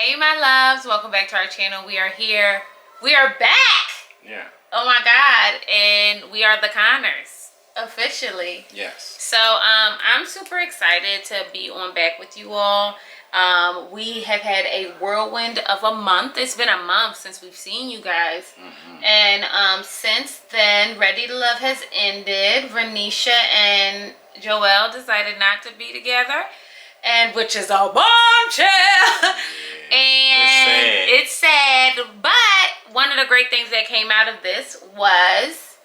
Hey my loves, welcome back to our channel. We are here. We are back. Yeah. Oh my God. And we are the Connors. Officially. Yes. So I'm super excited to be on back with you all. We have had a whirlwind of a month. It's been a month since we've seen you guys. And since then, Ready to Love has ended. Renisha and Joelle decided not to be together. And which is a bombshell. And it's sad. But one of the great things that came out of this was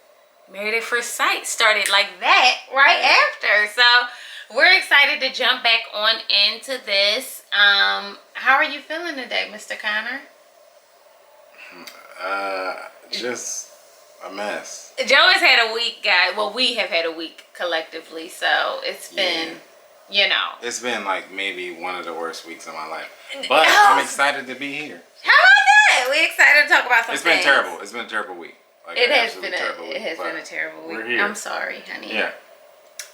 Married at First Sight started like that right after. So we're excited to jump back on into this. How are you feeling today, Mr. Connor? Just a mess. Joe has had a week, guys. Well, we have had a week collectively, so it's been, you know. It's been like maybe one of the worst weeks of my life. But I'm excited to be here. How about that? We're excited to talk about something. It's been terrible. It's been a terrible week. Like, it has been a terrible week. We're here. I'm sorry, honey. Yeah.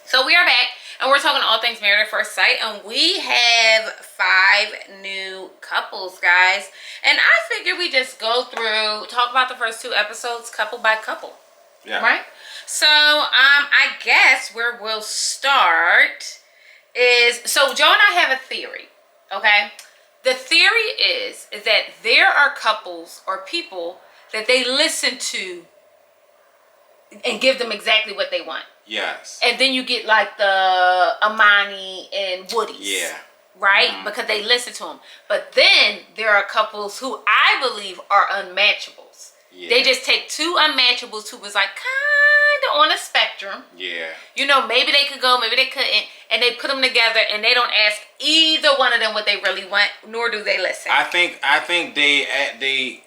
So we are back, and we're talking all things Married at First Sight, and we have 5 new couples, guys. And I figured we just go through, talk about the first 2 episodes, couple by couple. Yeah. Right? So, I guess where we'll start is, so Joe and I have a theory, okay? The theory is that there are couples or people that they listen to and give them exactly what they want. Yes. And then you get like the Amani and Woody's. Yeah. Right? Because they listen to them. But then there are couples who I believe are unmatchables. Yeah. They just take 2 unmatchables who was like kind of on a spectrum. Yeah. You know, maybe they could go, maybe they couldn't. And they put them together and they don't ask either one of them what they really want, nor do they listen. I think they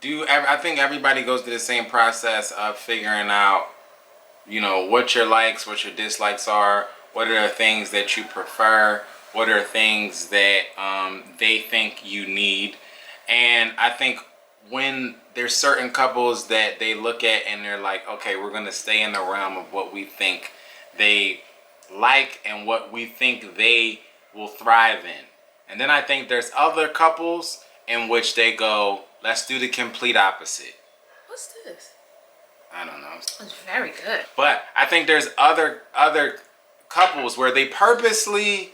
do. I think everybody goes through the same process of figuring out, you know, what your likes, what your dislikes are, what are the things that you prefer, what are things that they think you need. And I think when there's certain couples that they look at and they're like, okay, we're going to stay in the realm of what we think they like and what we think they will thrive in. And then I think there's other couples in which they go, let's do the complete opposite. What's this? I don't know. It's very good. But I think there's other couples where they purposely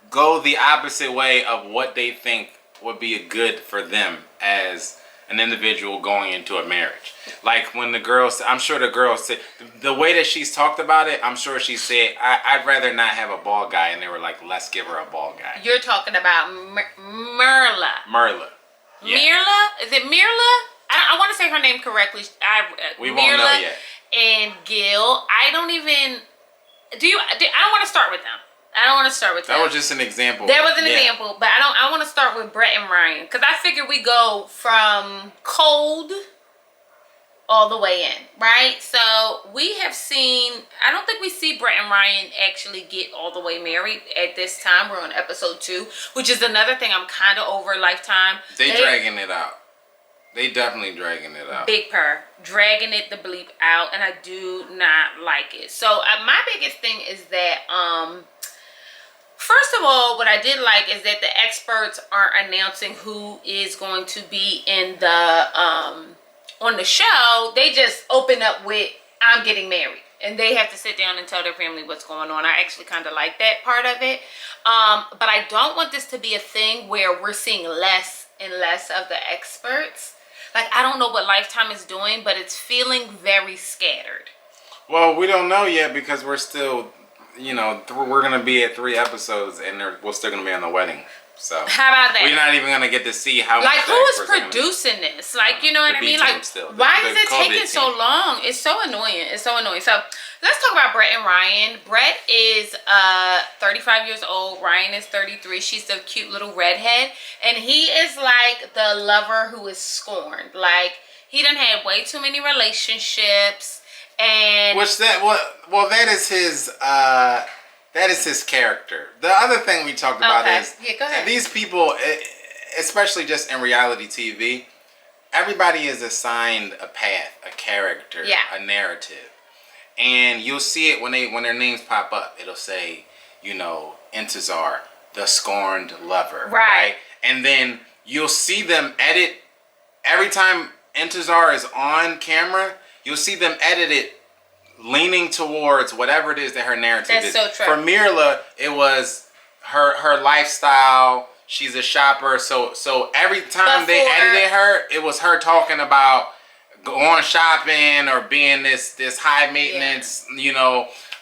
go the opposite way of what they think would be good for them as an individual going into a marriage. Like when the girls, I'm sure the girls said, the way that she's talked about it, I'm sure she said, I'd rather not have a bald guy. And they were like, let's give her a bald guy. You're talking about Merla. Merla. Yeah. Mirla? Is it Mirla? I want to say her name correctly. We won't know yet. And Gil. I don't want to start with them. That was just an example. That was an example, but I want to start with Brett and Ryan because I figured we go from cold all the way in, right? So we have seen, I don't think we see Brett and Ryan actually get all the way married at this time. We're on episode 2, which is another thing I'm kind of over Lifetime. They dragging it out. They definitely dragging it out. Big purr. Dragging it the bleep out, and I do not like it. So my biggest thing is that, first of all, what I did like is that the experts aren't announcing who is going to be in the, on the show. They just open up with, I'm getting married. And they have to sit down and tell their family what's going on. I actually kind of like that part of it. But I don't want this to be a thing where we're seeing less and less of the experts. Like, I don't know what Lifetime is doing, but it's feeling very scattered. Well, we don't know yet because we're still, you know, we're going to be at 3 episodes and we're still going to be on the wedding. So how about that? We're not even going to get to see how like who is producing this? Like, you know what I mean? Like, why is it taking so long? It's so annoying. It's so annoying. So let's talk about Brett and Ryan. Brett is 35 years old. Ryan is 33. She's the cute little redhead, and he is like the lover who is scorned. Like, he done had way too many relationships, and that is his character. The other thing we talked about is these people, especially just in reality TV, everybody is assigned a path, a character, a narrative. And you'll see it when their names pop up. It'll say, you know, Intezar, the scorned lover. Right. and then you'll see them edit every time Intezar is on camera. You'll see them edit it leaning towards whatever it is that her narrative is. That's so true. For Mirla, it was her lifestyle. She's a shopper, so every time they edited her, it was her talking about going shopping or being this high maintenance,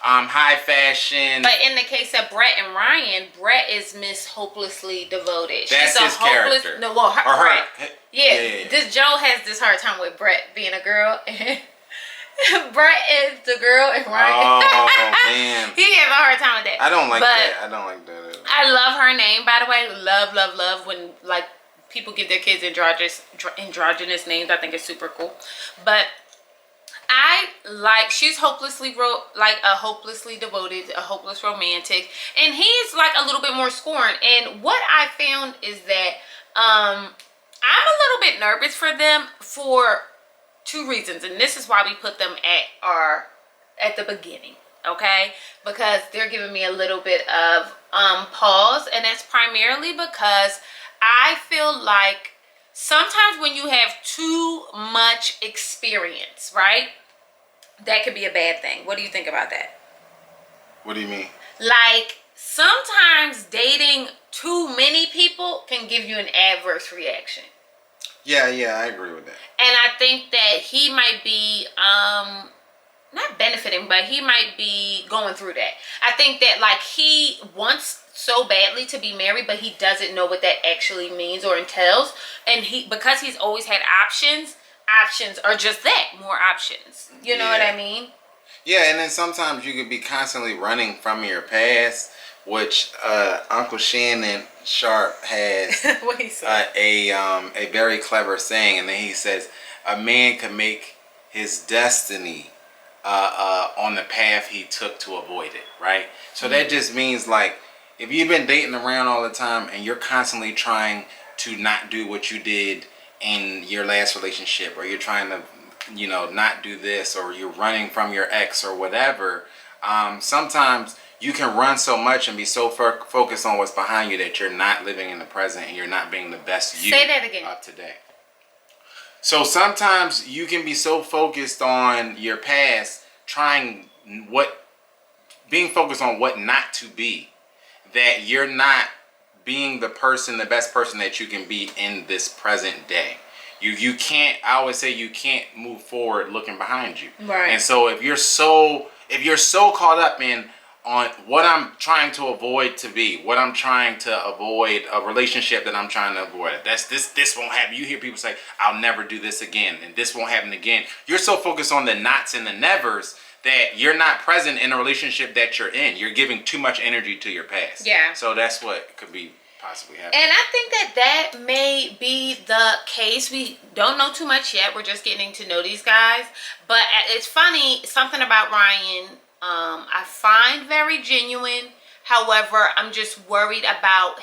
high fashion. But in the case of Brett and Ryan, Brett is Miss Hopelessly Devoted. That's his character. No, well, Brett. Yeah. This Joe has this hard time with Brett being a girl. Brett is the girl and Ryan. Oh man, he has a hard time with that. I don't like that. I don't like that. I love her name, by the way. Love when like people give their kids androgynous names. I think it's super cool. But she's hopelessly a hopelessly devoted, a hopeless romantic, and he's like a little bit more scorned. And what I found is that I'm a little bit nervous for them for 2 reasons, and this is why we put them at the beginning, okay? Because they're giving me a little bit of pause, and that's primarily because I feel like sometimes when you have too much experience, right, that could be a bad thing. What do you think about that? What do you mean? Like, sometimes dating too many people can give you an adverse reaction. Yeah, I agree with that. And I think that he might be not benefiting, but he might be going through that. I think that like he wants so badly to be married, but he doesn't know what that actually means or entails. And because he's always had options are just that, more options. You know what I mean? Yeah, and then sometimes you could be constantly running from your past, which Uncle Shannon Sharp has what he said? A very clever saying, and then he says a man can make his destiny on the path he took to avoid it, right? So that just means like if you've been dating around all the time and you're constantly trying to not do what you did in your last relationship, or you're trying to not do this, or you're running from your ex or whatever, sometimes you can run so much and be so focused on what's behind you that you're not living in the present and you're not being the best you Say that again. of today. So sometimes you can be so focused on your past, being focused on what not to be, that you're not being the best person that you can be in this present day. You can't, I always say you can't move forward looking behind you. Right. And so if you're so caught up in on what I'm trying to avoid to be, what I'm trying to avoid, a relationship that I'm trying to avoid, this won't happen. You hear people say, I'll never do this again, and this won't happen again. You're so focused on the nots and the nevers that you're not present in a relationship that you're in. You're giving too much energy to your past. Yeah. So that's what could be possibly happening. And I think that may be the case. We don't know too much yet. We're just getting to know these guys. But it's funny, something about Ryan, I find very genuine. However, I'm just worried about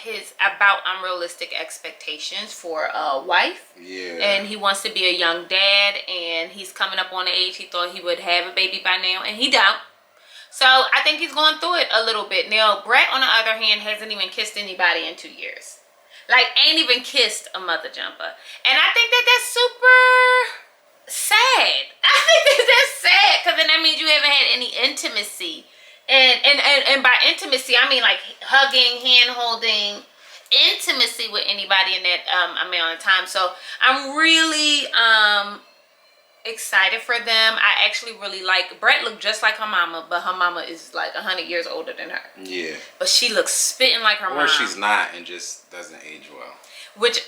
unrealistic expectations for a wife. Yeah. And he wants to be a young dad, and he's coming up on the age he thought he would have a baby by now, and he don't. So I think he's going through it a little bit. Now, Brett, on the other hand, hasn't even kissed anybody in 2 years. Like, ain't even kissed a mother jumper. And I think that that's super sad. I think that's sad, because then that means you haven't had any intimacy. And by intimacy, I mean like hugging, hand holding, intimacy with anybody in that amount of time. So I'm really excited for them. I actually really like, Brett looked just like her mama, but her mama is like 100 years older than her. Yeah. But she looks spitting like her mom. Or she's not and just doesn't age well. Which,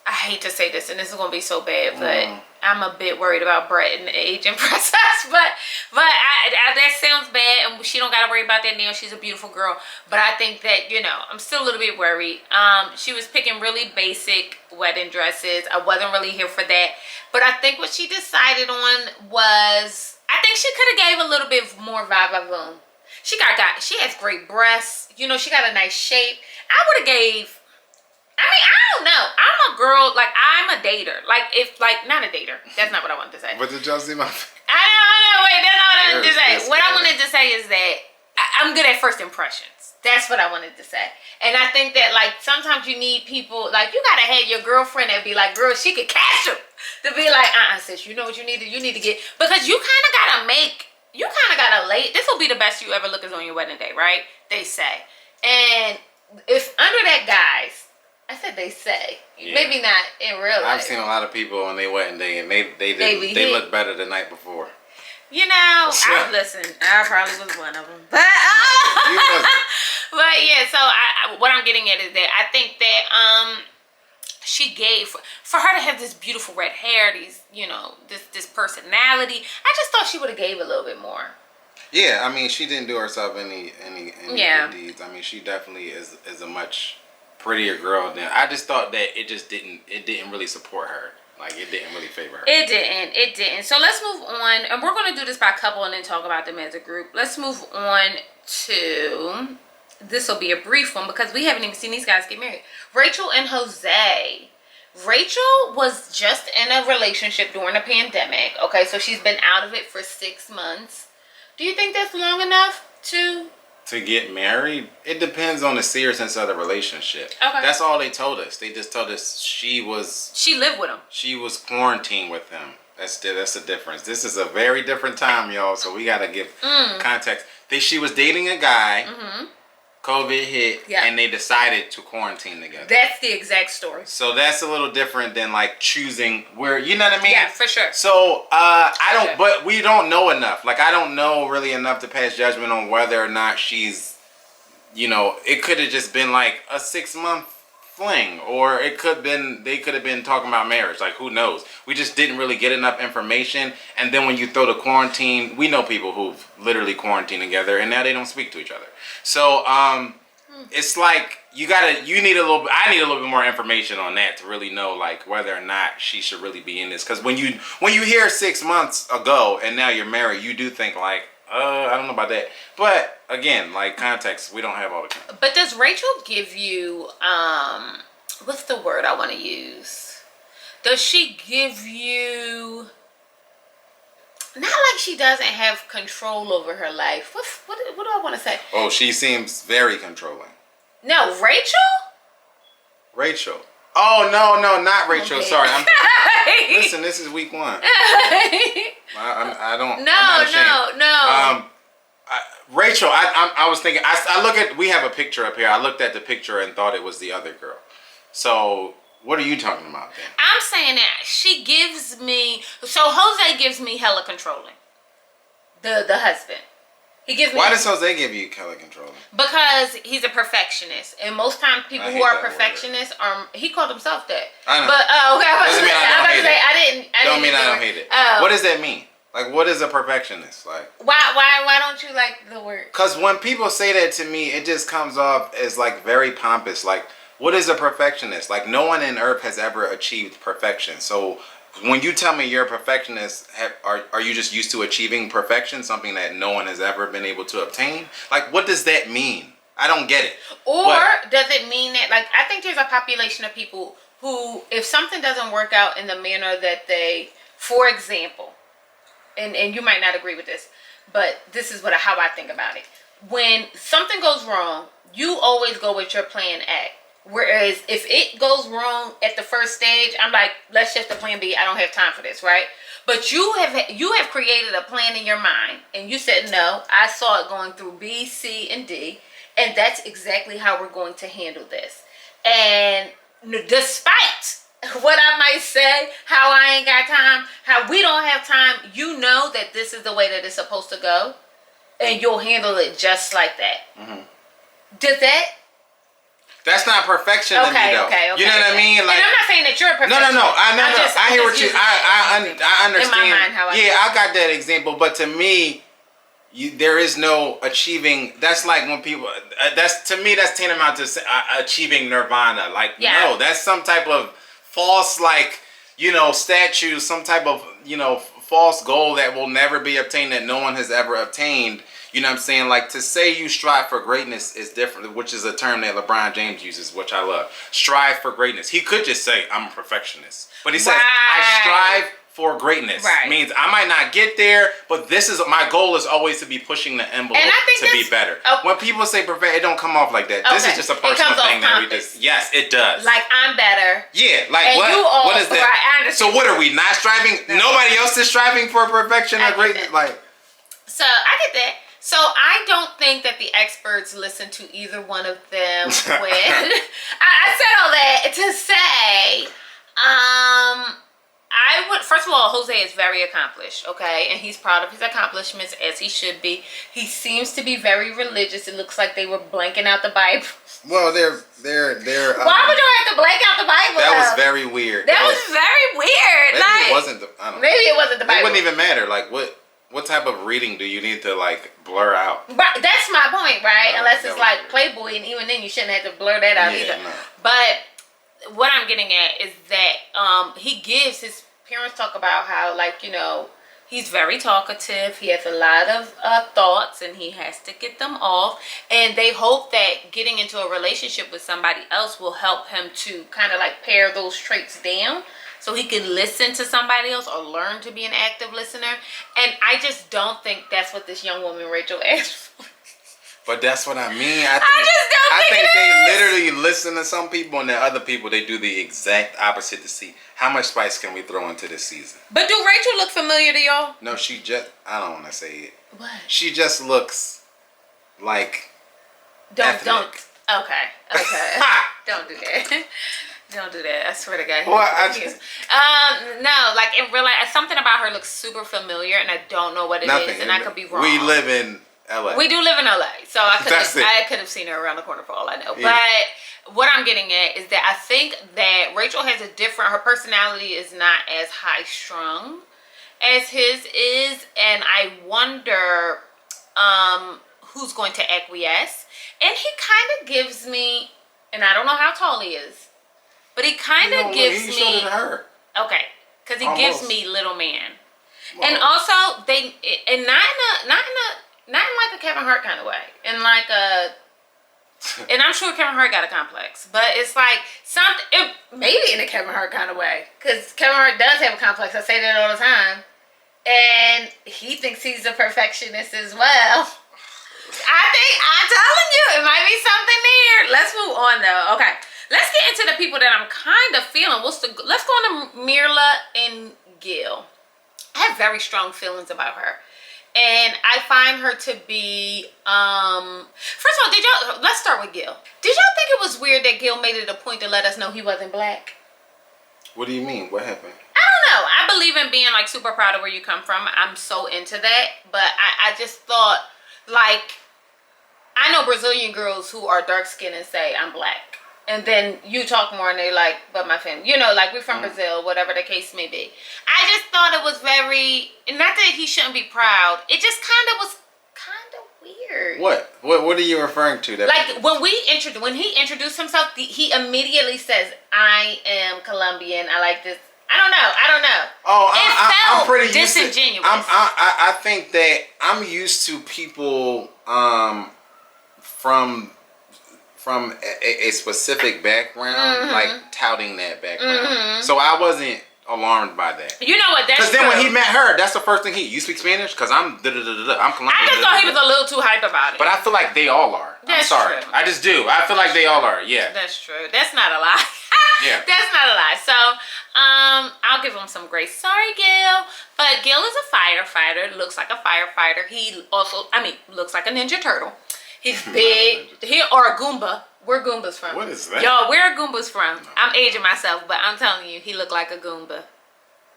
I hate to say this, and this is going to be so bad, but I'm a bit worried about Brett and the aging process. But that sounds bad, and she don't got to worry about that now. She's a beautiful girl. But I think that, I'm still a little bit worried. She was picking really basic wedding dresses. I wasn't really here for that. But I think what she decided on was, I think she could have gave a little bit more va-va-voom. She has great breasts. She got a nice shape. I would have gave, I don't know. I'm a girl, like, I'm a dater. Not a dater. That's not what I wanted to say. What did y'all see my I know. Wait, that's not what I wanted to say. What I wanted to say is that I'm good at first impressions. That's what I wanted to say. And I think that, like, sometimes you need people, like, you gotta have your girlfriend that be like, girl, she could catch him. To be like, sis, you know what you need to get. Because you kind of gotta lay, this will be the best you ever look is on your wedding day, right? They say. And if under that, guys, I said they say, maybe not in real life. I've seen a lot of people on their wedding day, and they look better the night before. You know, I probably was one of them. But, but yeah, so what I'm getting at is that I think that she gave, for her to have this beautiful red hair, these, you know, this personality, I just thought she would have gave a little bit more. Yeah, I mean, she didn't do herself any good deeds. I mean, she definitely is a much prettier girl than, I just thought that it didn't really support her. Like, it didn't really favor her. It didn't. So let's move on. And we're going to do this by couple and then talk about them as a group. Let's move on to, this will be a brief one because we haven't even seen these guys get married. Rachel and Jose. Rachel was just in a relationship during the pandemic. Okay, so she's been out of it for 6 months. Do you think that's long enough to get married? It depends on the seriousness of the relationship. Okay. That's all they told us. They just told us she lived with him. She was quarantined with him. That's the difference. This is a very different time, y'all. So we gotta give context. She was dating a guy. Mm-hmm. COVID hit, and they decided to quarantine together. That's the exact story. So that's a little different than like choosing where, you know what I mean? Yeah, for sure. So but we don't know enough. Like, I don't know really enough to pass judgment on whether or not she's, you know, it could have just been like a 6-month fling, or they could have been talking about marriage. Like, who knows? We just didn't really get enough information. And then when you throw the quarantine, we know people who've literally quarantined together and now they don't speak to each other. So it's like I need a little bit more information on that to really know, like, whether or not she should really be in this. Because when you hear 6 months ago and now you're married, you do think like, I don't know about that. But again, like, context, we don't have all the context. But does Rachel give you, what's the word I want to use? Does she give you, not like she doesn't have control over her life. What do I want to say? Oh, she seems very controlling. No, Rachel? Rachel. Oh, no, not Rachel. Okay. Sorry. Listen, this is week 1. I don't. No. Rachel, I was thinking, we have a picture up here. I looked at the picture and thought it was the other girl. So, what are you talking about then? I'm saying that she gives me, so Jose gives me hella controlling. The husband. He gives me. Why does Jose give you hella controlling? Because he's a perfectionist. And most times people who are perfectionists he called himself that. I know. But, okay, I don't hate it. What does that mean? Like, what is a perfectionist? Like, why don't you like the word? Because when people say that to me, it just comes off as like very pompous. Like, what is a perfectionist? Like, no one in earth has ever achieved perfection. So when you tell me you're a perfectionist, are you just used to achieving perfection, something that no one has ever been able to obtain? Like, what does that mean? I don't get it. Or does it mean that, like, I think there's a population of people who, if something doesn't work out in the manner that they, for example, and you might not agree with this, but this is how I think about it. When something goes wrong, you always go with your plan A. Whereas if it goes wrong at the first stage, I'm like, let's shift to plan B. I don't have time for this, right? But you have created a plan in your mind, and you said, no, I saw it going through B, C, and D, and that's exactly how we're going to handle this. And despite what I might say, how I ain't got time, how we don't have time, you know that this is the way that it's supposed to go, and you'll handle it just like that. Mm-hmm. Does that? That's not perfection to me, though. Okay. You know what I mean? Like, and I'm not saying that you're a perfectionist. No. I hear what you. I understand. In my mind, how I got that example, but to me, there is no achieving. That's like when people. That's tantamount to achieving nirvana. Like, no, that's some type of false, like, statue, some type of false goal that will never be obtained, that no one has ever obtained. You know what I'm saying? Like, to say you strive for greatness is different, which is a term that LeBron James uses, which I love. Strive for greatness. He could just say, I'm a perfectionist. But he says, I strive for greatness. Right. Means I might not get there, but this is my goal is always to be pushing the envelope to be better. When people say perfect, it don't come off like that. This is just a personal thing that we just. Yes, it does. Like I'm better. Yeah. Like and what? You all, what is that? Right, I understand. So what are we not striving? No. Nobody else is striving for perfection or greatness. Like. So I get that. So I don't think that the experts listen to either one of them. When I said all that to say, I would, first of all, Jose is very accomplished, okay? And he's proud of his accomplishments, as he should be. He seems to be very religious. It looks like they were blanking out the Bible. Well, they're Why would you have to blank out the Bible? That was very weird. That was very weird. Maybe like, it wasn't the, I don't know. Maybe it wasn't the Bible. It wouldn't even matter. Like, what type of reading do you need to, like, blur out? Right, that's my point, right? Unless it's like Playboy, and even then you shouldn't have to blur that out either. No. But what I'm getting at is that he gives his parents talk about how, like, you know, he's very talkative. He has a lot of thoughts, and he has to get them off. And they hope that getting into a relationship with somebody else will help him to kind of like pare those traits down, so he can listen to somebody else or learn to be an active listener. And I just don't think that's what this young woman Rachel asked for. But that's what I mean. I think they literally listen to some people, and then other people, they do the exact opposite to see how much spice can we throw into this season. But do Rachel look familiar to y'all? No, she just, I don't want to say it. What? She just looks like Don't. Okay. Don't do that. Don't do that. I swear to God. Well, no, like in real life, something about her looks super familiar, and I don't know what it is, and I could be wrong. We live in LA. We do live in LA, so I could have seen her around the corner for all I know. Yeah. But what I'm getting at is that I think that Rachel has her personality is not as high strung as his is, and I wonder who's going to acquiesce. And he kind of gives me, and I don't know how tall he is, but he kind of gives me. Shorter than her. Okay, because he gives me little man, and also not in like a Kevin Hart kind of way. And like and I'm sure Kevin Hart got a complex. But it's like maybe in a Kevin Hart kind of way. Because Kevin Hart does have a complex. I say that all the time. And he thinks he's a perfectionist as well. I'm telling you, it might be something there. Let's move on though. Okay. Let's get into the people that I'm kind of feeling. Let's go on to Mirla and Gil. I have very strong feelings about her. And I find her to be, first of all, let's start with Gil. Did y'all think it was weird that Gil made it a point to let us know he wasn't black? What do you mean? What happened? I don't know. I believe in being like super proud of where you come from. I'm so into that. But I just thought, like, I know Brazilian girls who are dark skinned and say, I'm black. And then you talk more and they like, but my family, you know, like we're from Brazil, whatever the case may be. I just thought it was very, and not that he shouldn't be proud. It just was weird. What are you referring to? Like when he introduced himself, he immediately says, I am Colombian. I like this. I don't know. Oh, I'm pretty disingenuous. I think that I'm used to people from a specific background, like touting that background. So I wasn't alarmed by that. You know what? That's because then when he met her, that's the first thing you speak Spanish? Because I'm Colombian. I just thought he was a little too hype about it. But I feel like they all are. That's I'm sorry. True. I just do. I feel like they all are. Yeah. That's true. That's not a lie. Yeah. That's not a lie. So, I'll give him some grace. Sorry, Gil. But Gil is a firefighter. Looks like a firefighter. He also, looks like a Ninja Turtle. He's big. Or a Goomba. Where Goombas from? What is that? Yo, where are Goombas from? No. I'm aging myself, but I'm telling you, he looked like a Goomba.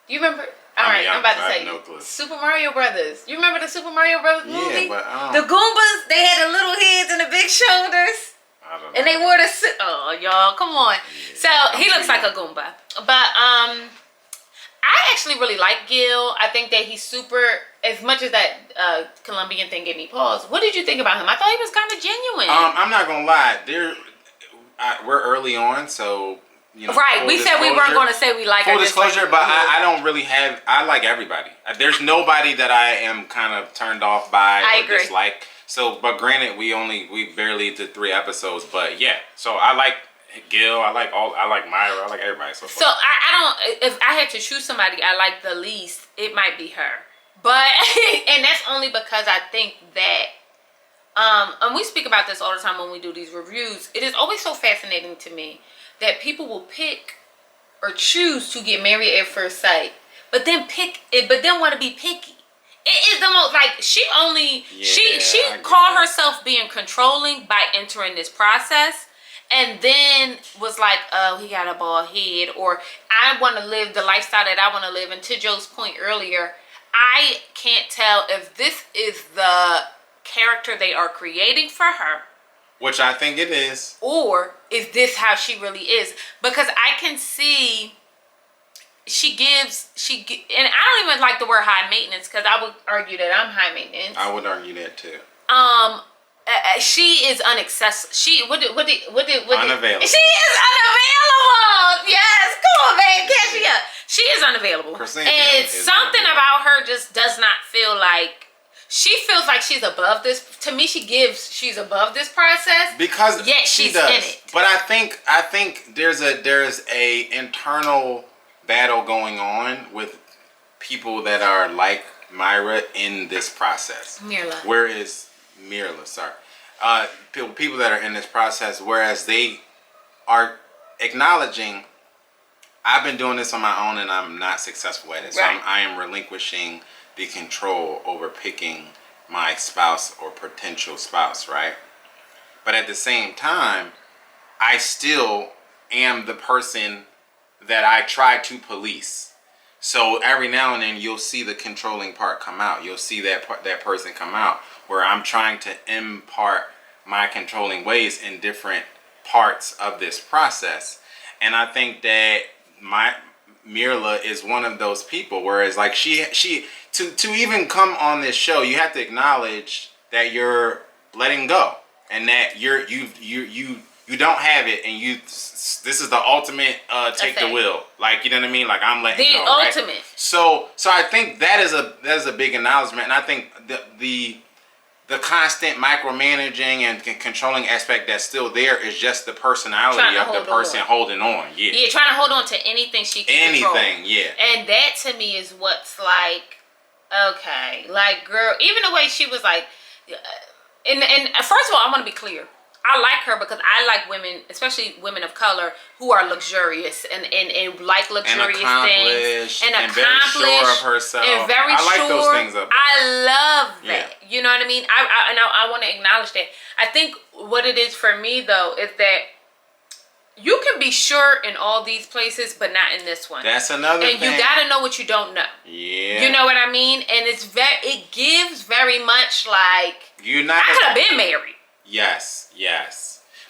You remember? Alright, I'm about to tell you. No, Super Mario Brothers. You remember the Super Mario Brothers movie? Yeah, but the Goombas, they had the little heads and the big shoulders. I don't know. And they wore the suit. Oh, y'all, come on. Yeah, so, he looks like a Goomba. But, I actually really like Gil. I think that he's super, as much as that Colombian thing gave me pause. What did you think about him? I thought he was kind of genuine. I'm not going to lie. We're early on, so, you know. Right. We said we weren't going to say we like full disclosure, but I don't really have, I like everybody. There's nobody that I am kind of turned off by or dislike. So, but granted, we barely did 3 episodes, but yeah. So I like Gil. I like Myra. I like everybody so far. So I don't. If I had to choose somebody I like the least, it might be her. But and that's only because I think that. And we speak about this all the time when we do these reviews. It is always so fascinating to me that people will pick or choose to get married at first sight, but then want to be picky. It is the most like she called herself being controlling by entering this process, and then was like, oh, he got a bald head, or I want to live the lifestyle that I want to live. And to Joe's point earlier, I can't tell if this is the character they are creating for her, which I think it is, or is this how she really is? Because I can see and I don't even like the word high maintenance, because I would argue that I'm high maintenance. I would argue that too. She is unaccessible. Unavailable. She is unavailable. Yes, come on, man, catch me up. She is unavailable, and something about her just does not feel like. She feels like she's above this. To me, she's above this process because yet she's in it. But I think there's a internal battle going on with people that are like Myra in this process. Mirla, sorry. People that are in this process, whereas they are acknowledging, I've been doing this on my own and I'm not successful at it. So right. I am relinquishing the control over picking my spouse or potential spouse, right? But at the same time, I still am the person that I try to police. So every now and then you'll see the controlling part come out. You'll see that person come out where I'm trying to impart my controlling ways in different parts of this process. And I think that Mirla is one of those people, whereas like she to even come on this show, you have to acknowledge that you're letting go and that you don't have it, and this is the ultimate take the wheel, like, you know what I mean, like I'm letting go, the ultimate, right? So I think that is a big acknowledgement, and I think the constant micromanaging and controlling aspect that's still there is just the personality of the person holding on. Yeah, trying to hold on to anything she can control. Yeah. And that to me is what's like, okay, like, girl, even the way she was like, and first of all, I want to be clear. I like her because I like women, especially women of color, who are luxurious and like luxurious things and very sure of herself. And very I like sure. Those things up. I love that. Yeah. You know what I mean? I want to acknowledge that. I think what it is for me though is that you can be sure in all these places, but not in this one. That's another thing. And you got to know what you don't know. Yeah. You know what I mean? And it gives very much like I could have been married. Yes.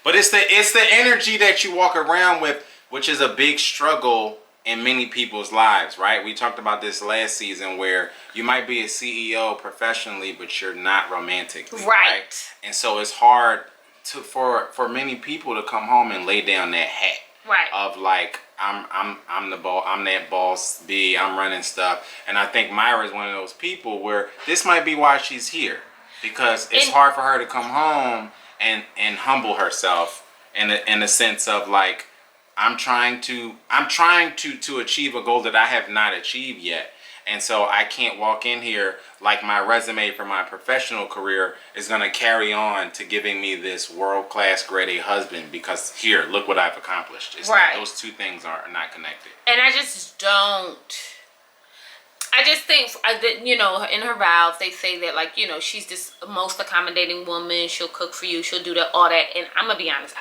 But it's the energy that you walk around with, which is a big struggle in many people's lives, right? We talked about this last season where you might be a CEO professionally, but you're not romantically, right? And so it's hard for many people to come home and lay down that hat, right? Of like, I'm that boss B, I'm running stuff. And I think Myra is one of those people where this might be why she's here, because it's hard for her to come home and humble herself in the sense of like, I'm trying to achieve a goal that I have not achieved yet. And so I can't walk in here like my resume for my professional career is going to carry on to giving me this world-class grade A husband, because here, look what I've accomplished. It's right. Those two things are not connected. And I just think, you know, in her vows, they say that, like, you know, she's this most accommodating woman. She'll cook for you. She'll do that, all that. And I'm going to be honest,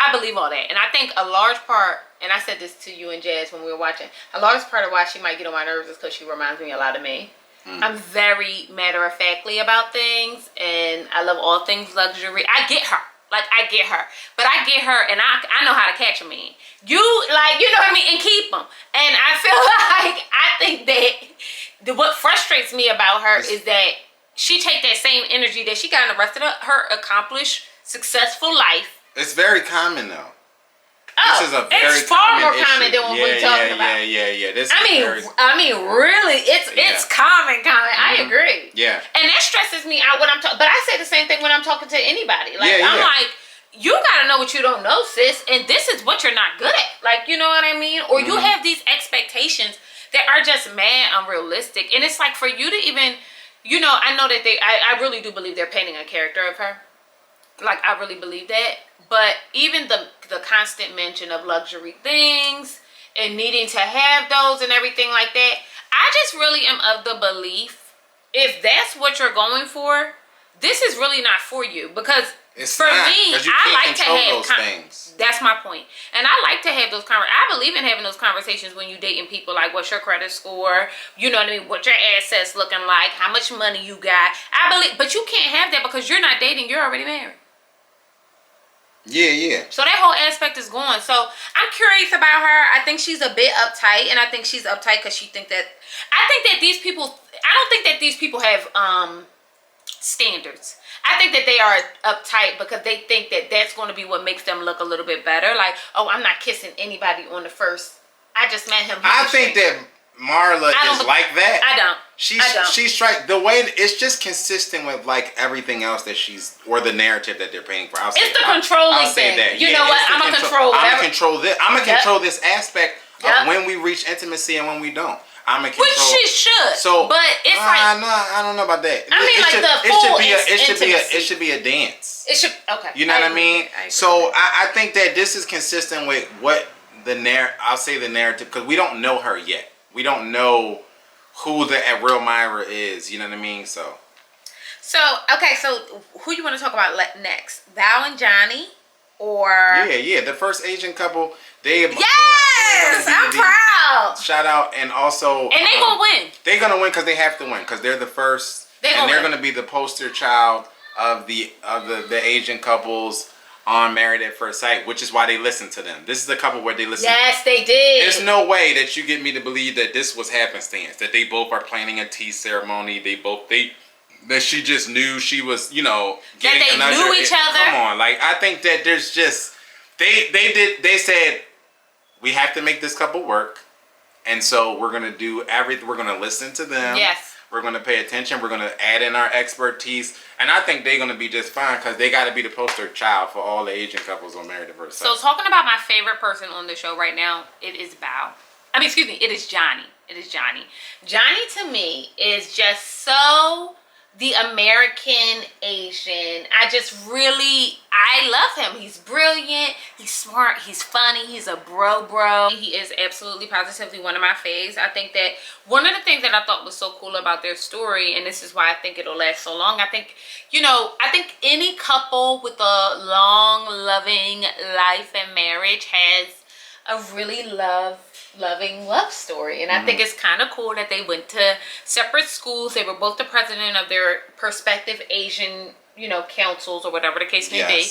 I believe all that. And I think a large part, and I said this to you and Jazz when we were watching, a large part of why she might get on my nerves is because she reminds me a lot of me. I'm very matter-of-factly about things, and I love all things luxury. I get her. Like, I get her. But I get her, and I know how to catch a man. You, like, you know what I mean? And keep them. And I feel like, I think that what frustrates me about her is that she take that same energy that she got in the rest of her accomplished, successful life. It's very common, though. Oh, this is a very it's far more common than what we're talking about. Yeah. I mean, really, it's common. I agree. Yeah. And that stresses me out when I'm talking. But I say the same thing when I'm talking to anybody. Like, I'm like, you gotta know what you don't know, sis, and this is what you're not good at. Like, you know what I mean? Or you have these expectations that are just mad unrealistic. And it's like for you to even, you know, I know that I really do believe they're painting a character of her. Like, I really believe that. But even the constant mention of luxury things and needing to have those and everything like that, I just really am of the belief, if that's what you're going for, this is really not for you. Because it's for not, me, I like to have those things. That's my point. And I like to have those I believe in having those conversations when you dating people, like what's your credit score, you know what I mean, what your assets looking like, how much money you got. I believe, but you can't have that because you're not dating, you're already married. Yeah. So that whole aspect is gone. So I'm curious about her. I think she's a bit uptight, and I think she's uptight because she think that, I think that these people, I don't think that these people have standards. I think that they are uptight because they think that that's going to be what makes them look a little bit better. Like, oh, I'm not kissing anybody on the first. I just met him. I think that Marla is like that. I don't. She's right. The way it's just consistent with like everything else that she's, or the narrative that they're painting for. It's the controlling thing. That. You know what? I'm gonna control whatever. I'm gonna control this. I'm gonna control this aspect of when we reach intimacy and when we don't. I'm gonna control. Which she should. So, but it's like, no, I don't know about that. I mean, it should be a dance. It should. Okay. You know what I mean? So I think that this is consistent with what I'll say the narrative, because we don't know her yet. We don't know who the real Myra is. You know what I mean? So okay. So who you want to talk about next? Val and Johnny, or yeah, the first Asian couple. Yes, I'm proud. Shout out, and also, and they gonna win. They're gonna win because they have to win because they're the first, and they're gonna be the poster child of the Asian couples on Married at First Sight, which is why they listen to them. This is a couple where they listen. Yes, they did. There's no way that you get me to believe that this was happenstance. That they both are planning a tea ceremony. That she just knew she was, you know, getting that they knew each other. Come on, like I think that there's just they said we have to make this couple work, and so we're gonna do everything. We're gonna listen to them. Yes. We're going to pay attention. We're going to add in our expertise. And I think they're going to be just fine because they got to be the poster child for all the Asian couples on Married at First Sight. So talking about my favorite person on the show right now, it is it is Johnny. It is Johnny. Johnny to me is just so the American Asian. I love him. He's brilliant. He's smart. He's funny. He's a bro. He is absolutely positively one of my faves. I think that one of the things that I thought was so cool about their story, and this is why I think it'll last so long, I think any couple with a long, loving life and marriage has a really loving love story. And I think it's kind of cool that they went to separate schools. They were both the president of their prospective Asian, councils or whatever the case may be.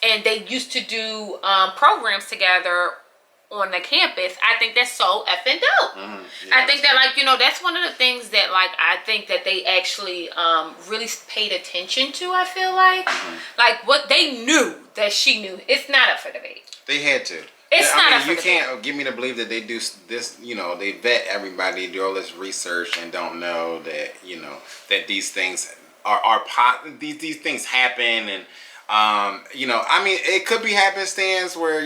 And they used to do programs together on the campus. I think that's so effing dope. I think that that's one of the things that I think that they actually really paid attention to. I feel like what they knew that she knew. It's not up for debate. They had to. You can't get me to believe that they do this, they vet everybody, do all this research and don't know that, that these things these things happen. And, it could be happenstance where,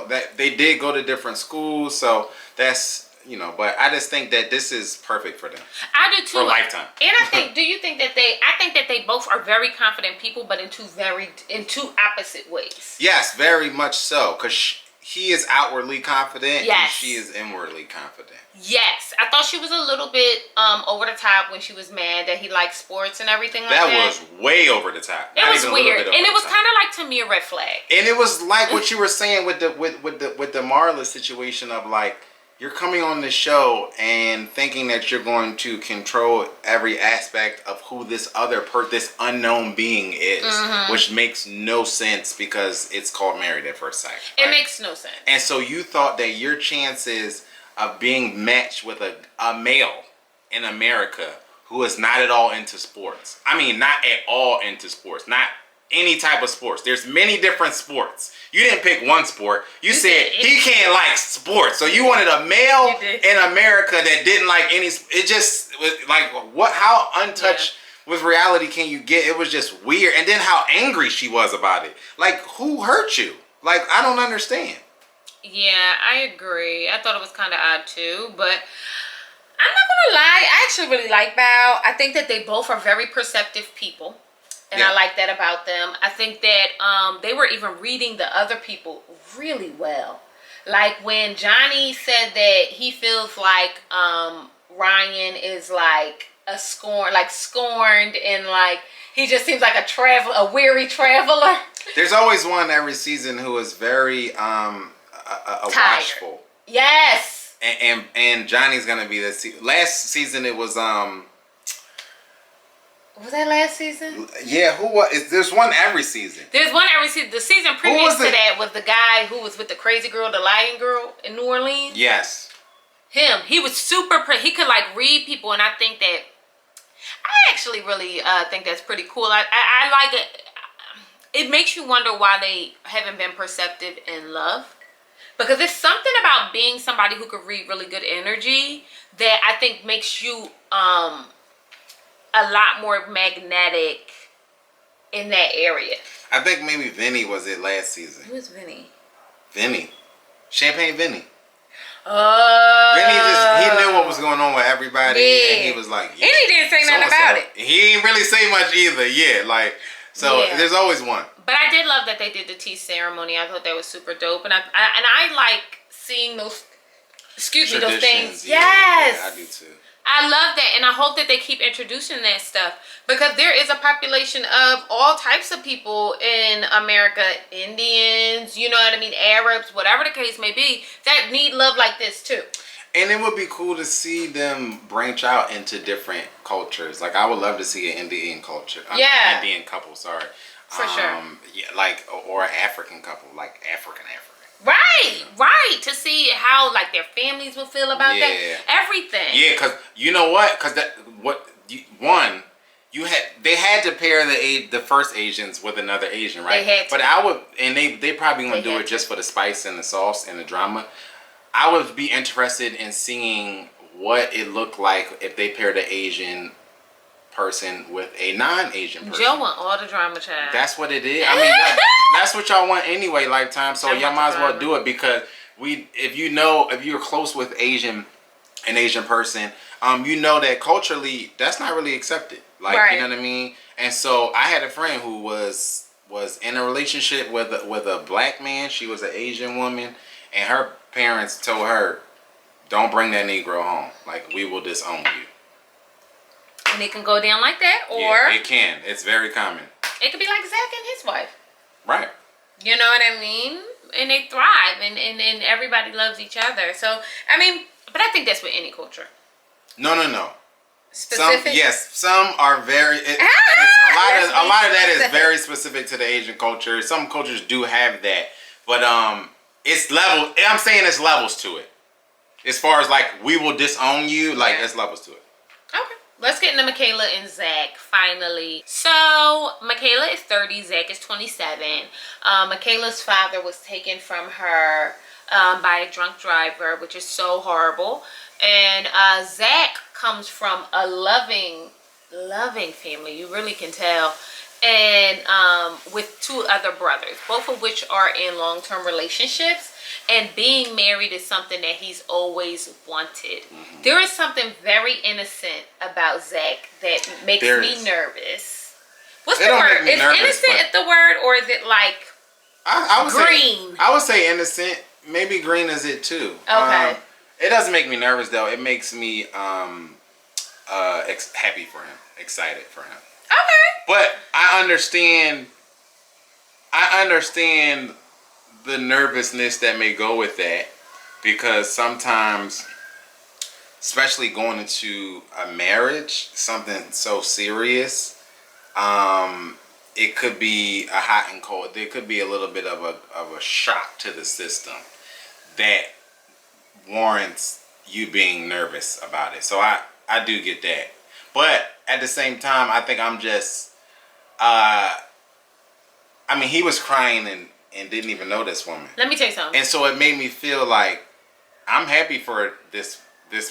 that they did go to different schools. So that's, but I just think that this is perfect for them. I do too. For a lifetime. And I think, I think that they both are very confident people, but in two opposite ways. Yes, very much so. Because he is outwardly confident, yes, and she is inwardly confident. Yes. I thought she was a little bit over the top when she was mad that he liked sports and everything like that. That was way over the top. It was weird. And it was kind of like, to me, a red flag. And it was like what you were saying with the Marla situation of you're coming on the show and thinking that you're going to control every aspect of who this this unknown being is, which makes no sense because it's called Married at First Sight. Right? It makes no sense. And so you thought that your chances of being matched with a male in America who is not at all into sports. I mean, not at all into sports. Not any type of sports. There's many different sports. You didn't pick one sport. You said he can't like sports. So you wanted a male in America that didn't like any. It just was like, what? How untouched with reality can you get? It was just weird. And then how angry she was about it. Like, who hurt you? Like, I don't understand. Yeah, I agree. I thought it was kind of odd too, but I'm not gonna lie. I actually really like Bao. I think that they both are very perceptive people, and I like that about them. I think that they were even reading the other people really well. Like when Johnny said that he feels like Ryan is like scorned, and like he just seems like a weary traveler. There's always one every season who is very watchful. Yes. And Johnny's gonna be this. Last season it was Was that last season? Yeah, who was? There's one every season. There's one every season. The season previous to that was the guy who was with the crazy girl, the lion girl in New Orleans. Yes. Him. He was super. He could like read people, and I think that I actually really think that's pretty cool. I like it. It makes you wonder why they haven't been perceptive in love. Because there's something about being somebody who could read really good energy that I think makes you a lot more magnetic in that area. I think maybe Vinny was it last season. Who is Vinny? Vinny. Champagne Vinny. Vinny he knew what was going on with everybody, and he was like, yeah. And he didn't say nothing about it. He didn't really say much either. Yeah, like there's always one. But I did love that they did the tea ceremony. I thought that was super dope, and I like seeing those. Excuse me, those things. Yeah, yes, yeah, I do too. I love that, and I hope that they keep introducing that stuff because there is a population of all types of people in America, Indians, you know what I mean, Arabs, whatever the case may be, that need love like this too. And it would be cool to see them branch out into different cultures. Like I would love to see an Indian culture, Indian couple. Sorry, for sure. Yeah, like or an African couple, like African. Right. To see how like their families would feel about that, everything. Yeah, because you know what? Because they had to pair the first Asians with another Asian, right? They had to. But I would, and they probably gonna do it just for the spice and the sauce and the drama. I would be interested in seeing what it looked like if they paired an Asian person with a non-Asian person. Joe want all the drama, child. That's what it is. I mean, that's what y'all want anyway, Lifetime. So y'all might as well do it because if you're close with an Asian person, you know that culturally that's not really accepted. Like you know what I mean. And so I had a friend who was in a relationship with a black man. She was an Asian woman, and her parents told her, "Don't bring that Negro home. Like we will disown you." And it can go down like that, or it can. It's very common. It could be like Zach and his wife. Right. You know what I mean? And they thrive, and everybody loves each other. So I mean, but I think that's with any culture. No. Specific. Some are very. A lot of that is very specific to the Asian culture. Some cultures do have that, but it's level. I'm saying it's levels to it. As far as like we will disown you, like there's levels to it. Okay. Let's get into Michaela and Zach, finally. So, Michaela is 30, Zach is 27. Michaela's father was taken from her by a drunk driver, which is so horrible. And Zach comes from a loving family, you really can tell. And with two other brothers, both of which are in long-term relationships. And being married is something that he's always wanted. Mm-hmm. There is something very innocent about Zach that makes me nervous. What's the word? Is innocent the word, or is it like I would green? I would say innocent. Maybe green is it too. Okay. It doesn't make me nervous though. It makes me happy for him, excited for him. Okay. But I understand the nervousness that may go with that, because sometimes, especially going into a marriage, something so serious, it could be a hot and cold. There could be a little bit of a shock to the system that warrants you being nervous about it. So I do get that. But at the same time, I think I'm just, he was crying and didn't even know this woman. Let me tell you something. And so it made me feel like I'm happy for this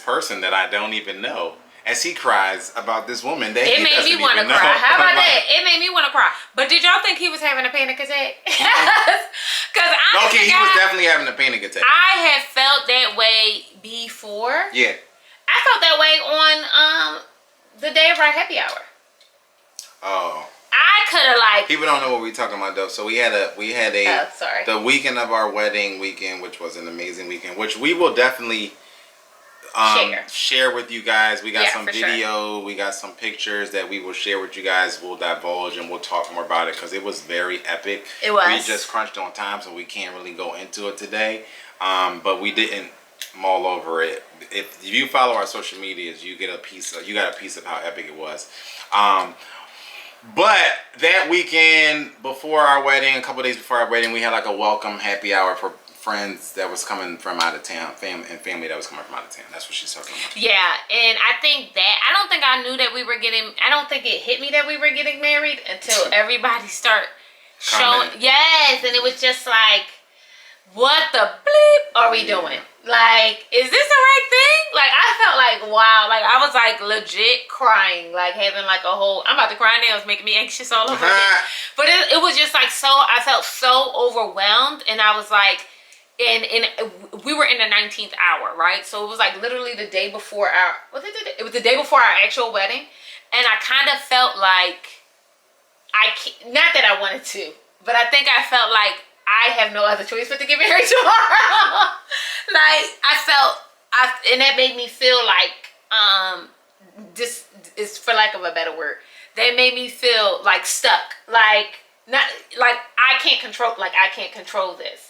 person that I don't even know. as he cries about this woman that It he made doesn't me want to even cry. know. How about Like, that? It made me want to cry. But did y'all think he was having a panic attack? Because Okay, he was definitely having a panic attack. I have felt that way before. Yeah. I felt that way on the day of our happy hour. Oh. I could have like. People don't know what we're talking about though. So we had a Oh, sorry. the weekend of our wedding weekend, which was an amazing weekend, which we will definitely share with you guys. We got some video, we got some pictures that we will share with you guys. We'll divulge and we'll talk more about it because it was very epic. It was. We just crunched on time, so we can't really go into it today. But we didn't mull over it. If you follow our social medias, you got a piece of how epic it was. But that weekend before our wedding, a couple days before our wedding, we had like a welcome happy hour for friends that was coming from out of town, family that was coming from out of town. That's what she's talking about. Yeah, and I think that I don't think I knew that we were getting. I don't think it hit me that we were getting married until everybody started showing. Yes, and it was just like, what the bleep are we doing? Like, is this the right thing? Like, I felt like, wow. Like, I was like legit crying, like having like a whole. I'm about to cry now. It's making me anxious all over again. But it was just like so. I felt so overwhelmed, and I was like. And we were in the 19th hour, right? So it was like literally the day before it was the day before our actual wedding. And I kind of felt like not that I wanted to, but I think I felt like I have no other choice but to get married tomorrow. Like and that made me feel like, this is for lack of a better word, that made me feel like stuck. Like, not like I can't control this.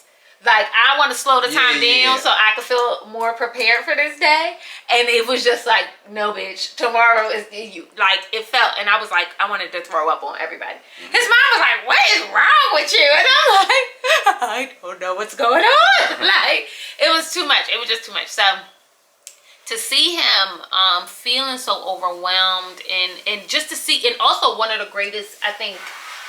Like, I want to slow the time down so I can feel more prepared for this day. And it was just like, no, bitch, tomorrow is you. Like, it felt, and I was like, I wanted to throw up on everybody. His mom was like, what is wrong with you? And I'm like, I don't know what's going on. Like, it was too much. It was just too much. So, to see him feeling so overwhelmed and just to see, and also one of the greatest, I think,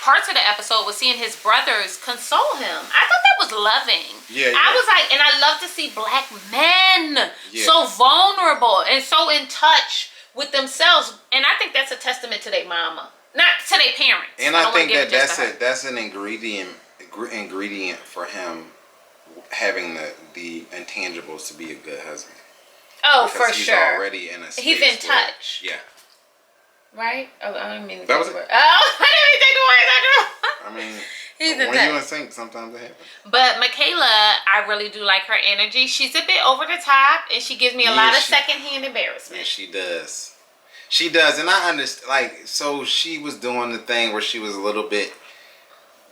parts of the episode was seeing his brothers console him. I thought that was loving. Yeah. I was like, and I love to see black men so vulnerable and so in touch with themselves. And I think that's a testament to their mama, not to their parents. And I think that's an ingredient for him having the intangibles to be a good husband. Oh, because for he's sure. Already in a space he's in touch. Yeah. Right? Oh, I didn't mean to that was take the word. Oh, I didn't mean to take the words. I mean, he's when you in sync, sometimes it happens. But Michaela, I really do like her energy. She's a bit over the top, and she gives me a lot of secondhand embarrassment. Yeah, she does. She does, and I understand. Like, so she was doing the thing where she was a little bit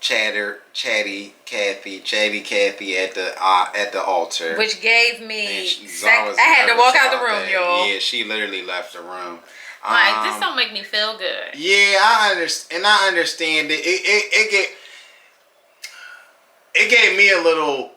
chatty Kathy at the altar, which gave me. I had to walk out the room, y'all. Yeah, she literally left the room. Like, this don't make me feel good. Yeah, I understand it. It gave me a little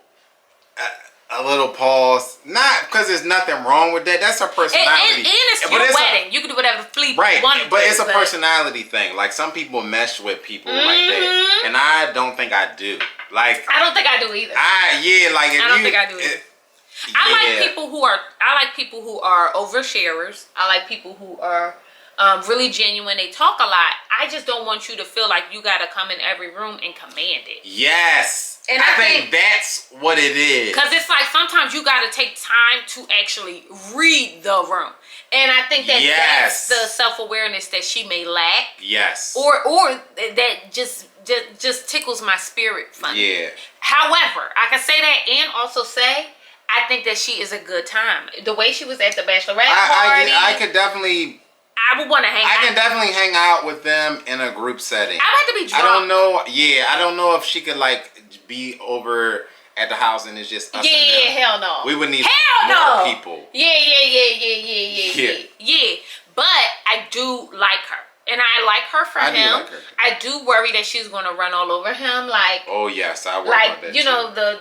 pause. Not because there's nothing wrong with that. That's her personality. And it's your wedding. You can do whatever you want. But it's a personality thing. Like, some people mesh with people like that, and I don't think I do. Like, I don't think I do either. I don't think I do either. I like people who are oversharers. I like people who are really genuine. They talk a lot. I just don't want you to feel like you got to come in every room and command it. Yes. And I think that's what it is. Because it's like sometimes you got to take time to actually read the room. And I think that that's the self-awareness that she may lack. Yes. Or that just tickles my spirit funny. Yeah. However, I can say that and also say I think that she is a good time. The way she was at the bachelorette party. I could definitely. I would want to hang out. I can definitely hang out with them in a group setting. I like to be drunk. I don't know. Yeah, I don't know if she could like be over at the house and it's just us. Yeah, hell no. We would need more people. Yeah. But I do like her. And I like her for him. Do like her. I do worry that she's going to run all over him. Like, oh, yes. I worry about that, you know, the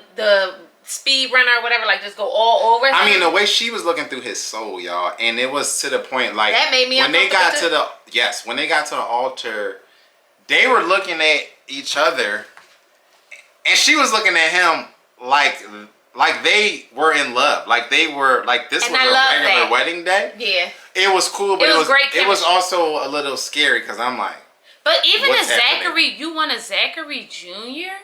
speed runner or whatever, like, just go all over him. I mean, the way she was looking through his soul, y'all, and it was to the point, like, that made me when they got to the altar, they were looking at each other, and she was looking at him like like they were in love. Like they were like this And was I a love regular that. wedding day. Yeah. It was cool, but It was great it was chemistry. also a little scary because I'm like, But even a what's happening? Zachary, you want a Zachary Jr.?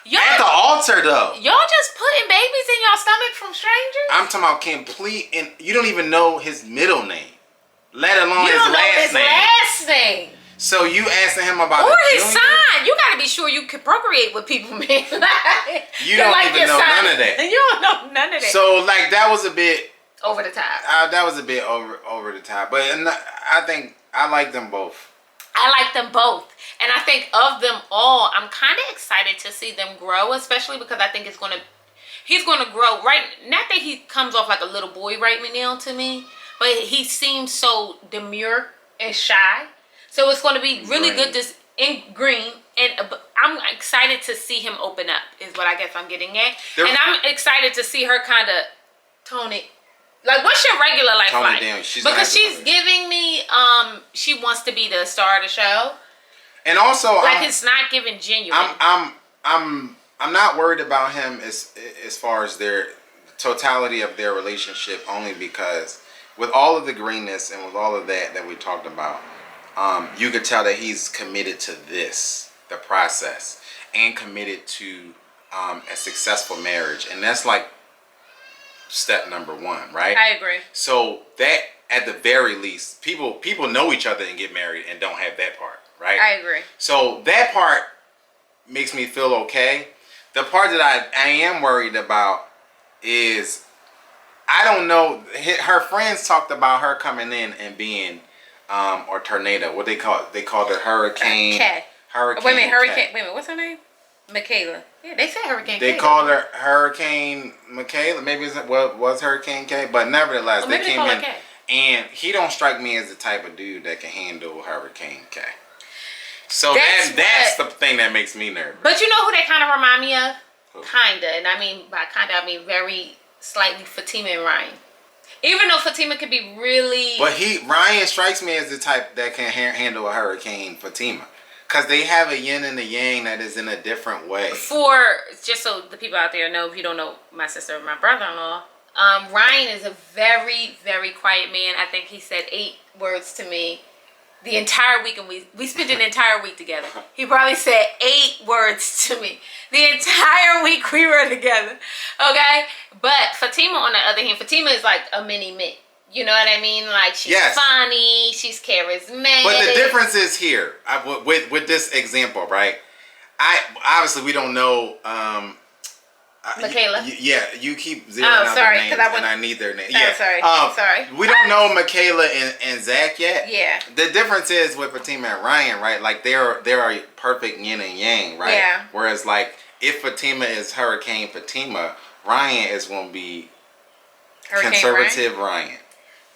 At the altar though. Y'all just putting babies in y'all stomach from strangers? I'm talking about complete, and you don't even know his middle name, let alone You his don't know last his name. last name. So you asking him about Or a his junior? sign. You gotta be sure you can procreate with people, man. You don't even your know sign. none of that. You don't know none of that. So like that was a bit over the top. that was a bit over the top, but I think I like them both. I like them both. And I think of them all, I'm kind of excited to see them grow, especially because I think he's going to grow. Right, not that he comes off like a little boy right now to me, but he seems so demure and shy. So it's going to be really good in green. And I'm excited to see him open up is what I guess I'm getting at. And I'm excited to see her kind of tone it. Like, what's your regular life like? Because she's giving me, she wants to be the star of the show. And also, like it's not giving genuine. I'm not worried about him as far as their totality of their relationship, only because with all of the greenness and with all of that we talked about, you could tell that he's committed to the process, and committed to a successful marriage, and that's like step number one, right? I agree. So that at the very least, people know each other and get married and don't have that part, right? I agree. So that part makes me feel okay. The part that I am worried about is, I don't know, her friends talked about her coming in and being or tornado, what they called her hurricane. Hurricane. Wait a minute, what's her name? Michaela. Yeah, they said Hurricane K. They called her Hurricane Michaela. Maybe it was Hurricane K, but nevertheless, they came in, and he don't strike me as the type of dude that can handle Hurricane K. So that's the thing that makes me nervous. But you know who they kind of remind me of? Kinda, and I mean by kinda, I mean very slightly Fatima and Ryan. Even though Fatima could be really, but Ryan strikes me as the type that can handle a Hurricane Fatima. Because they have a yin and a yang that is in a different way. Just so the people out there know, if you don't know my sister or my brother-in-law, Ryan is a very, very quiet man. I think he said 8 words to me the entire week, and we spent an entire week together. He probably said 8 words to me the entire week we were together. Okay? But Fatima, on the other hand, Fatima is like a mini-me. You know what I mean? Like, she's funny, she's charismatic. But the difference is here, with this example, right? Obviously we don't know. Michaela. You keep zeroing out their names, and I need their name. Yeah, sorry. We don't know Michaela and Zach yet. Yeah. The difference is with Fatima and Ryan, right? Like they're a perfect yin and yang, right? Yeah. Whereas like if Fatima is Hurricane Fatima, Ryan is going to be conservative Ryan.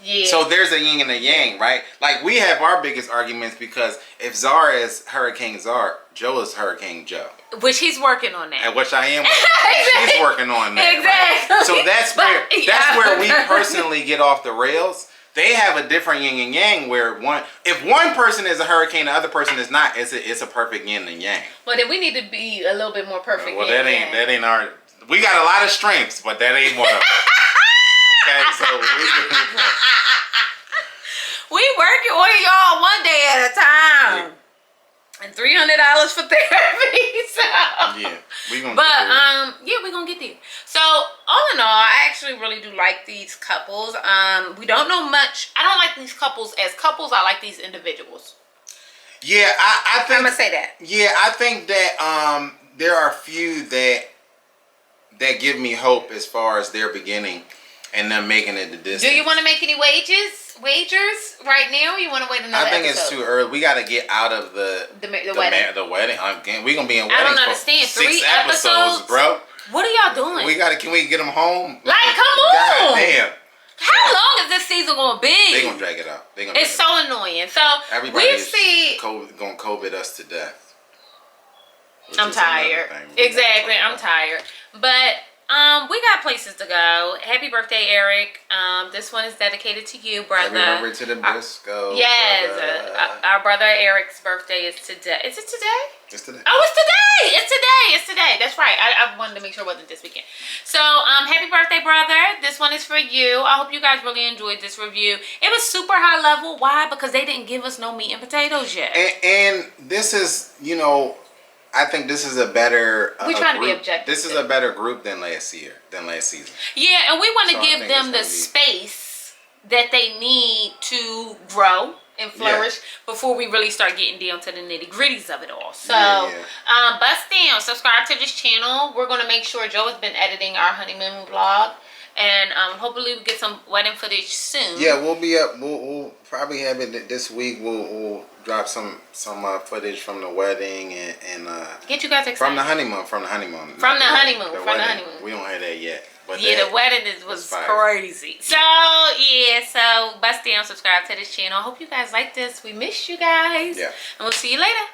Yeah. So there's a yin and a yang, right? Like we have our biggest arguments because if Zar is Hurricane Zar, Joe is Hurricane Joe. Which he's working on that. And which I am. She's working on that. Exactly. Right? So that's where we personally get off the rails. They have a different yin and yang where if one person is a hurricane, the other person is not. It's a perfect yin and yang. Well, then we need to be a little bit more perfect. Well, that ain't our. We got a lot of strengths, but that ain't one of them. Okay, so we working on y'all one day at a time, and $300 for therapy. So yeah, we gonna. We're gonna get there. So all in all, I actually really do like these couples. We don't know much. I don't like these couples as couples. I like these individuals. Yeah, I think I'm gonna say that. Yeah, I think that there are a few that give me hope as far as their beginning. And them making it the distance. Do you want to make any wagers right now? Or you want to wait another I think episode? It's too early. We got to get out of the wedding. The wedding. We're gonna be in weddings. I don't understand. For 6 3 episodes, bro. What are y'all doing? Can we get them home? Like, come on. God damn. How long is this season gonna be? They gonna drag it out. It's so annoying. So everybody's gonna COVID us to death. I'm tired. Exactly. I'm tired. But We got places to go. Happy birthday, Eric. This one is dedicated to you, brother. Happy birthday to the Briscoe. Yes, our brother Eric's birthday is today. Is it today? It's today. Oh, it's today! It's today! It's today. That's right. I wanted to make sure it wasn't this weekend. So, happy birthday, brother. This one is for you. I hope you guys really enjoyed this review. It was super high level. Why? Because they didn't give us no meat and potatoes yet. And this is, you know, I think this is a better. We're trying to be group. objective. This is a better group than last season. Yeah, and we want to So give them the space that they need to grow and flourish before we really start getting down to the nitty gritties of it all. So, bust down, subscribe to this channel. We're going to make sure Joe has been editing our honeymoon vlog. And hopefully we get some wedding footage soon. Yeah, we'll be up. We'll probably have it this week. We'll drop some footage from the wedding and get you guys excited. From the honeymoon. From the honeymoon. We don't have that yet. But the wedding was crazy. So so bust down, subscribe to this channel. I hope you guys like this. We missed you guys. Yeah. And we'll see you later.